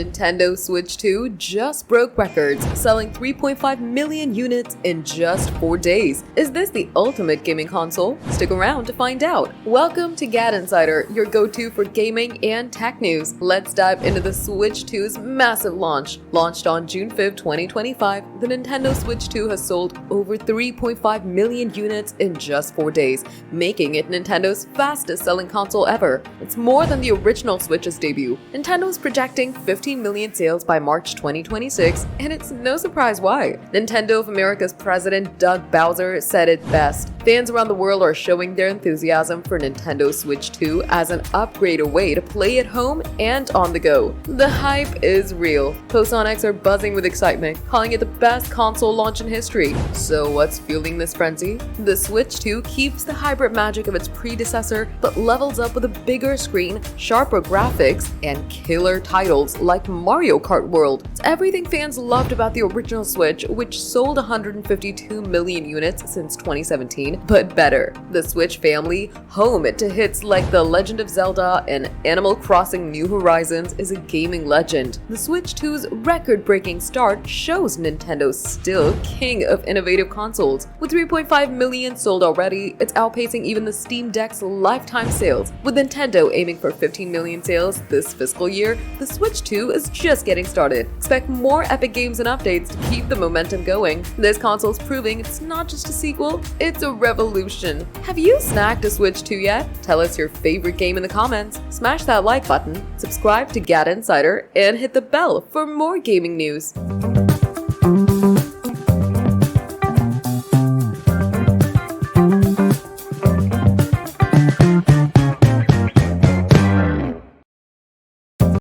Nintendo Switch 2 just broke records, selling 3.5 million units in just 4 days. Is this the ultimate gaming console? Stick around to find out. Welcome to GadInsider, your go-to for gaming and tech news. Let's dive into the Switch 2's massive launch. Launched on June 5, 2025, the Nintendo Switch 2 has sold over 3.5 million units in just 4 days, making it Nintendo's fastest-selling console ever. It's more than the original Switch's debut. Nintendo is projecting 15 million sales by March 2026, and it's no surprise why. Nintendo of America's president Doug Bowser said it best. Fans around the world are showing their enthusiasm for Nintendo Switch 2 as an upgraded way to play at home and on the go. The hype is real. Posts on X are buzzing with excitement, calling it the best console launch in history. So what's fueling this frenzy? The Switch 2 keeps the hybrid magic of its predecessor, but levels up with a bigger screen, sharper graphics, and killer titles like Mario Kart World. It's everything fans loved about the original Switch, which sold 152 million units since 2017, but better. The Switch family, home to hits like The Legend of Zelda and Animal Crossing New Horizons, is a gaming legend. The Switch 2's record-breaking start shows Nintendo's still king of innovative consoles. With 3.5 million sold already, it's outpacing even the Steam Deck's lifetime sales. With Nintendo aiming for 15 million sales this fiscal year, the Switch 2 is just getting started. Expect more epic games and updates to keep the momentum going. This console's proving it's not just a sequel, it's a revolution. Have you snagged a Switch 2 yet? Tell us your favorite game in the comments, smash that like button, subscribe to GadInsider, and hit the bell for more gaming news.